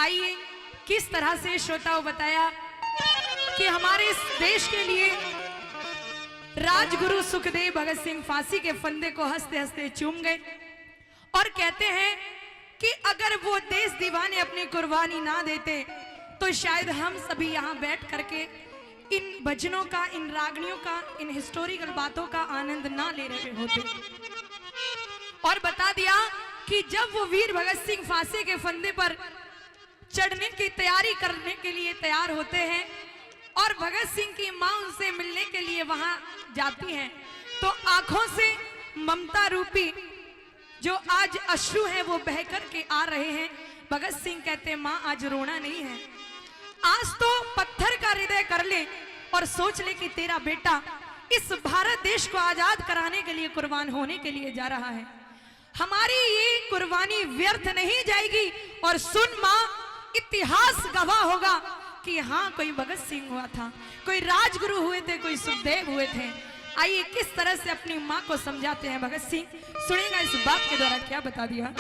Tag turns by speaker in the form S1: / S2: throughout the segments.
S1: आइए किस तरह से श्रोताओं बताया कि हमारे इस देश के लिए राजगुरु सुखदेव भगत सिंह फांसी के फंदे को हंसते हंसते चूम गए और कहते हैं कि अगर वो देश दीवाने अपनी कुर्बानी ना देते तो शायद हम सभी यहाँ बैठ करके इन भजनों का, इन रागनियों का, इन हिस्टोरिकल बातों का आनंद ना ले रहे होते। और बता दिया कि जब वो वीर भगत सिंह फांसी के फंदे पर चढ़ने की तैयारी करने के लिए तैयार होते हैं और भगत सिंह की मां उनसे मिलने के लिए वहां जाती हैं, तो आंखों से ममता रूपी जो आज अश्रु है वो बह कर के आ रहे हैं। भगत सिंह कहते मां आज रोना नहीं है, आज तो पत्थर का हृदय कर ले और सोच ले कि तेरा बेटा इस भारत देश को आजाद कराने के लिए कुर्बान होने के लिए जा रहा है। हमारी ये कुर्बानी व्यर्थ नहीं जाएगी। और सुन मां, इतिहास गवाह होगा कि हाँ कोई भगत सिंह हुआ था, कोई राजगुरु हुए थे, कोई सुखदेव हुए थे। आइए किस तरह से अपनी मां को समझाते हैं भगत सिंह, सुनेगा इस बात के द्वारा क्या बता दिया।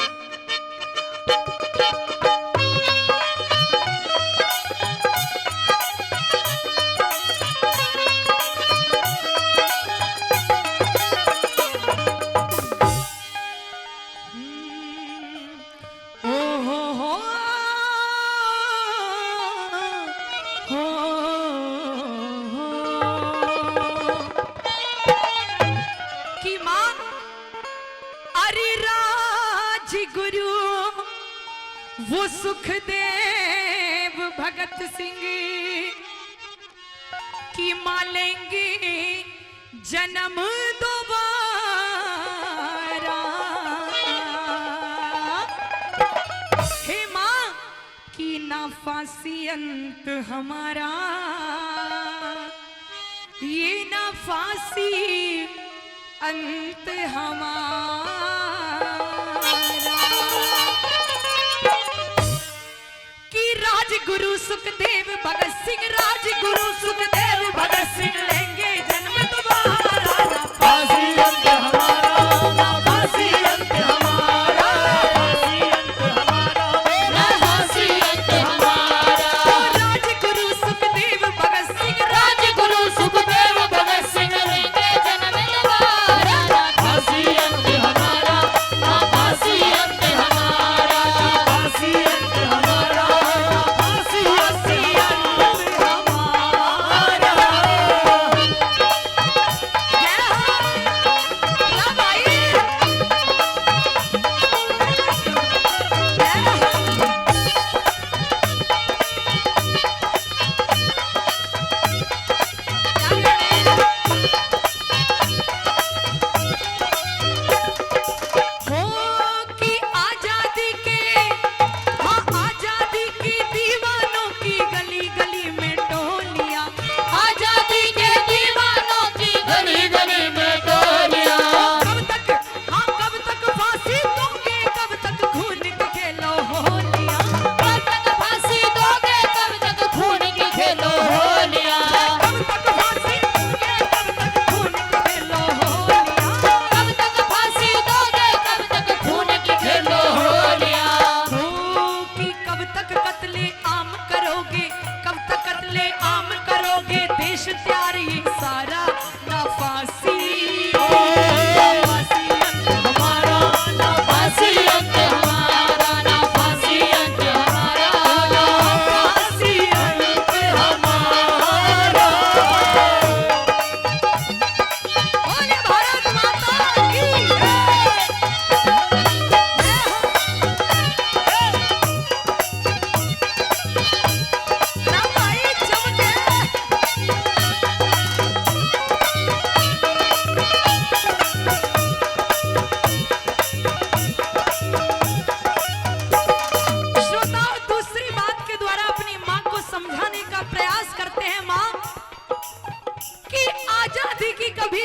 S1: वो सुखदेव भगत सिंह की मां लेंगे जन्म दोबारा। हे मां की ना फांसी अंत हमारा, ये ना फांसी अंत हमारा। राजगुरु सुखदेव भगत सिंह, राजगुरु सुखदेव भगत सिंह लेंगे जन्म दोबारा। ना फांसी अंत हमारा, ना फांसी अंत हमारा, फांसी अंत हमारा, ना फांसी अंत हमारा। राजगुरु सुखदेव भगत सिंह, राजगुरु सुखदेव भगत सिंह लेंगे जन्म दोबारा। ना फांसी अंत हमारा, ना फांसी अंत हमारा, फांसी अंत हमारा।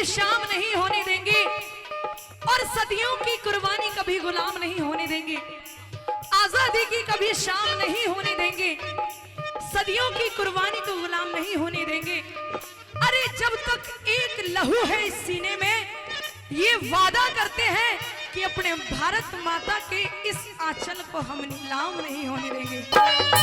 S1: शाम नहीं होने देंगे और सदियों की कुर्बानी कभी गुलाम नहीं होने देंगे। आजादी की कभी शाम नहीं होने देंगे, सदियों की कुर्बानी को गुलाम नहीं होने देंगे। अरे जब तक एक लहू है इस सीने में, ये वादा करते हैं कि अपने भारत माता के इस आंचल को हम नीलाम नहीं होने देंगे।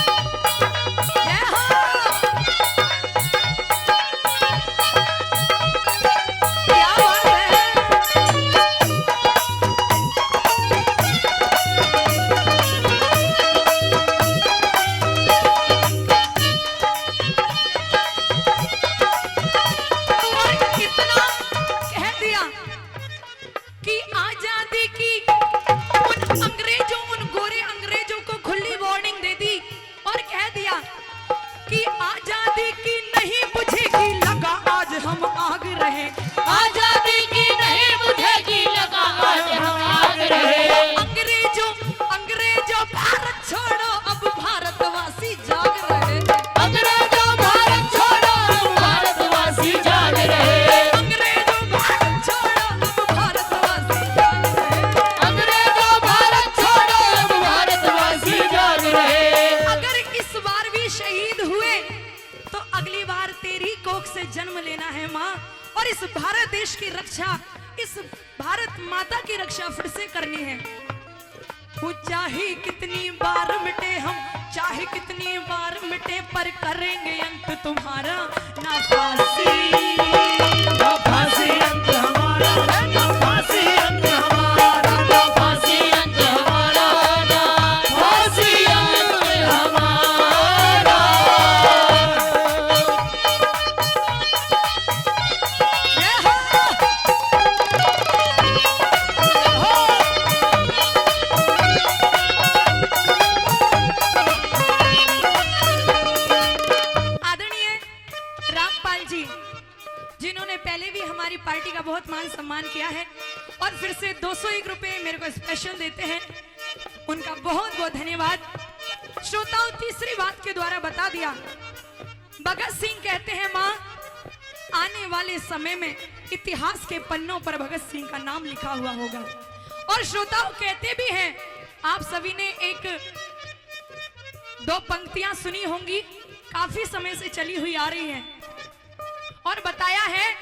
S1: बार तेरी कोख से जन्म लेना है माँ, और इस भारत देश की रक्षा, इस भारत माता की रक्षा फिर से करनी है। वो चाहे कितनी बार मिटे हम, चाहे कितनी बार मिटे, पर करेंगे अंत तुम्हारा ना फांसी,
S2: ना फांसी अंत हमारा, ना फांसी अंत हमारा, ना फांसी अंत हमारा, ना फांसी अंत हमारा।
S1: जय हो। आदरणीय रामपाल जी, जिन्होंने पहले भी हमारी पार्टी का बहुत मान सम्मान किया है और फिर से 201 रुपए मेरे को स्पेशल देते हैं, उनका बहुत बहुत धन्यवाद। श्रोताओं, तीसरी बात के द्वारा बता दिया। भगत सिंह कहते हैं माँ, आने वाले समय में इतिहास के पन्नों पर भगत सिंह का नाम लिखा हुआ होगा। और श्रोताओं कहते भी हैं, आप सभी ने एक दो पंक्तियां सुनी होंगी, काफी समय से चली हुई आ रही हैं, और बताया है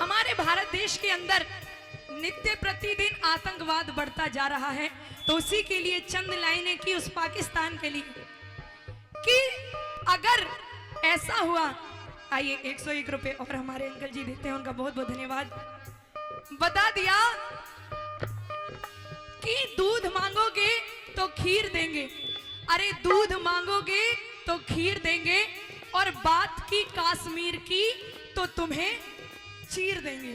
S1: हमारे भारत देश के अंदर नित्य प्रतिदिन आतंकवाद बढ़ता जा रहा है। तो उसी के लिए चंद लाइनें की उस पाकिस्तान के लिए कि अगर ऐसा हुआ, आइए 101 रुपए और हमारे अंकल जी देते हैं, उनका बहुत बहुत धन्यवाद। बता दिया कि दूध मांगोगे तो खीर देंगे, अरे दूध मांगोगे तो खीर देंगे, और बात की कश्मीर की तो तुम्हें चीर देंगे।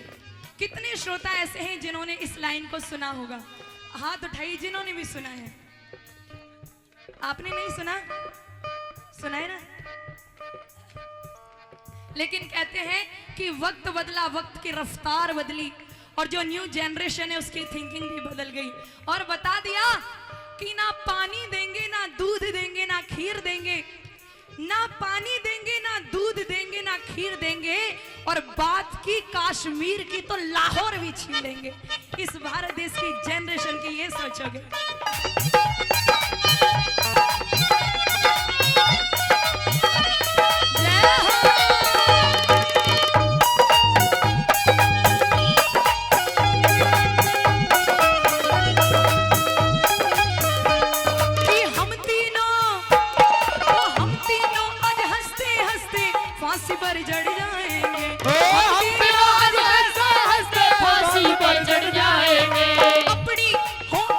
S1: कितने श्रोता ऐसे हैं जिन्होंने इस लाइन को सुना होगा? हाथ उठाइए जिन्होंने भी सुना है। आपने नहीं सुना? सुना है ना? लेकिन कहते हैं कि वक्त बदला, वक्त की रफ्तार बदली, और जो न्यू जनरेशन है उसकी थिंकिंग भी बदल गई, और बता दिया कि ना पानी देंगे, ना दूध देंगे, ना खीर देंगे, ना पानी देंगे, ना दूध देंगे, ना खीर देंगे, और बात की कश्मीर की तो लाहौर भी छीन लेंगे। इस भारत देश की जनरेशन की ये सोचोगे? जय हो। कि हम तीनों आज हंसते हंसते फांसी पर चढ़ जाएंगे,
S2: हम तीनों आज हंसते हंसते फांसी पर चढ़ जाएंगे।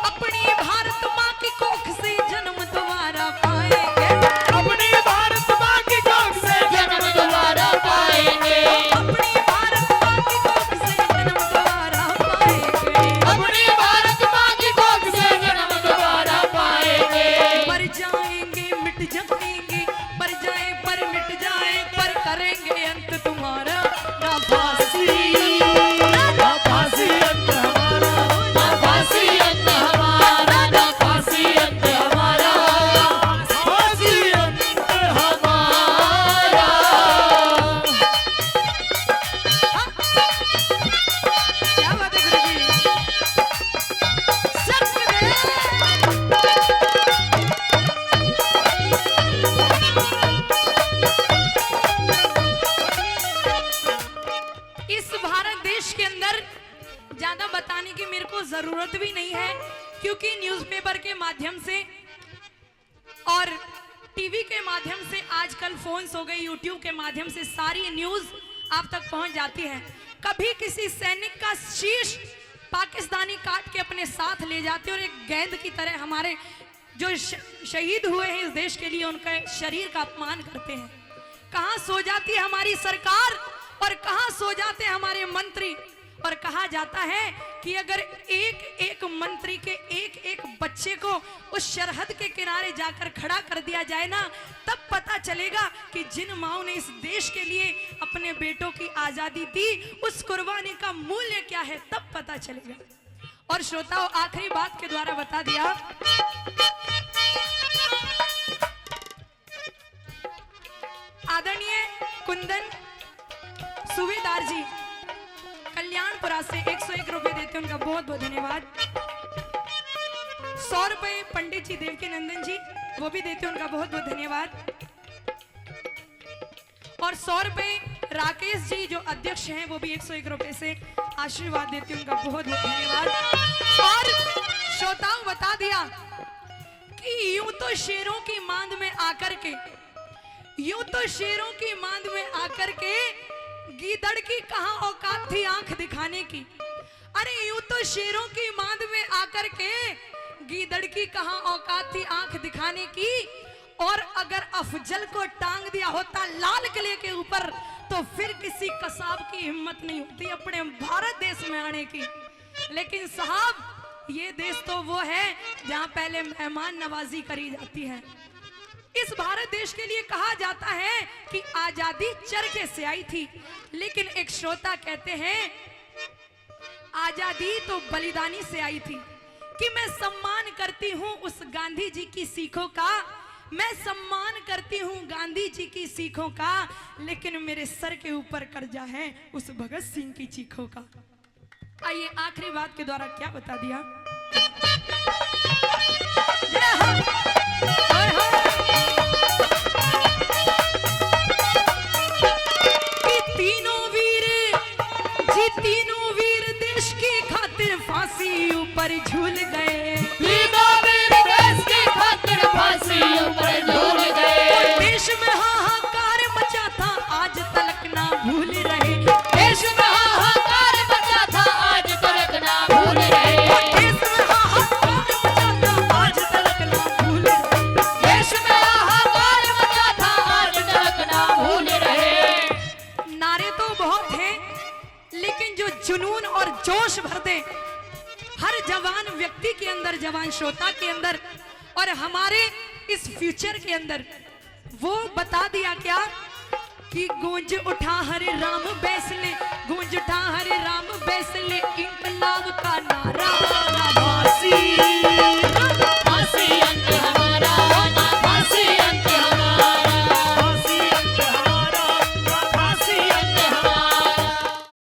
S1: अपनी भारत माँ की कोख से जन्म दोबारा पाएंगे,
S2: अपनी भारत माँ की कोख से जन्म दोबारा पाएंगे,
S1: अपनी भारत माँ की कोख से जन्म दोबारा पाएंगे,
S2: अपनी भारत माँ की कोख से जन्म दोबारा पाएंगे।
S1: मर जाएंगे मिट जाएंगे, मर जाए पर मिट जाए, पर करेंगे अंत तुम्हारा ना फांसी,
S2: ना फांसी अंत हमारा, ना फांसी अंत हमारा, ना फांसी अंत हमारा, फांसी अंत हमारा।
S1: क्या बात है गुरुजी? सच में। इस भारत देश के अंदर ज्यादा बताने की मेरे को जरूरत भी नहीं है, क्योंकि न्यूज़पेपर के माध्यम से और टीवी के माध्यम से, आजकल फोन्स हो गए, यूट्यूब के माध्यम से सारी न्यूज आप तक पहुंच जाती है। कभी किसी सैनिक का शीश पाकिस्तानी काट के अपने साथ ले जाते और एक गेंद की तरह हमारे जो शहीद हुए हैं इस देश के लिए, उनके शरीर का अपमान करते हैं। कहां सो जाती है हमारी सरकार और कहां सो जाते हैं हमारे मंत्री। और कहा जाता है कि अगर एक एक मंत्री के एक एक बच्चे को उस सरहद के किनारे जाकर खड़ा कर दिया जाए ना, तब पता चलेगा कि जिन माओ ने इस देश के लिए अपने बेटों की आजादी दी, उस कुर्बानी का मूल्य क्या है, तब पता चलेगा। और श्रोताओं, आखिरी बात के द्वारा बता दिया, आदरणीय कुंदन सूबेदार जी कल्याणपुरा से 101 रुपए देते हैं, उनका बहुत बहुत धन्यवाद। 100 रुपए पंडित जी देवकी नंदन जी, वो भी देते हैं, उनका बहुत बहुत धन्यवाद। और 100 रुपए राकेश जी जो अध्यक्ष हैं वो भी 101 रुपए से आशीर्वाद देती हूँ, उनका बहुत बहुत धन्यवाद। और श्रोताओं बता दिया कि यूं तो शेरों की मांद में आकर के, यूं तो शेरों की मांद में आकर के गीदड़ की कहां औकात थी आंख दिखाने की। अरे यूं तो शेरों की मांद में आकर के गीदड़ की कहां औकात थी आंख दिखाने की। और अगर अफजल को टांग दिया होता लाल किले के ऊपर तो फिर किसी कसाब की हिम्मत नहीं होती अपने भारत देश में आने की। लेकिन साहब ये देश तो वो है जहां पहले मेहमान नवाजी करी जाती है। इस भारत देश के लिए कहा जाता है कि आजादी चरखे से आई थी, लेकिन एक श्रोता कहते हैं आजादी तो बलिदानी से आई थी। कि मैं सम्मान करती हूं उस गांधी जी की सीखों का, मैं सम्मान करती हूं गांधी जी की सीखों का, लेकिन मेरे सर के ऊपर कर्जा है उस भगत सिंह की चीखों का। आइए आखिरी बात के द्वारा क्या बता दिया। तीनों वीर देश की खातिर फांसी ऊपर झूल गए,
S2: तीनों वीर देश की खातिर फांसी ऊपर झूल गए।
S1: देश में हाहाकार मचा था आज तलक ना भूल रहे,
S2: देश में हाहाकार मचा था आज तलक ना भूल रहे,
S1: देश में हाहाकार मचा था आज तलक ना भूल रहे,
S2: देश में हाहाकार मचा था आज तलक ना भूल रहे।
S1: नारे तो बहुत हैं लेकिन जो जुनून और जोश भर दे हर जवान व्यक्ति के अंदर, जवान श्रोता के अंदर और हमारे इस फ्यूचर के अंदर, वो बता दिया क्या कि गूंज उठा हरे राम बैसले, गूंज उठा हरे राम बैसले, इंकलाब का नारा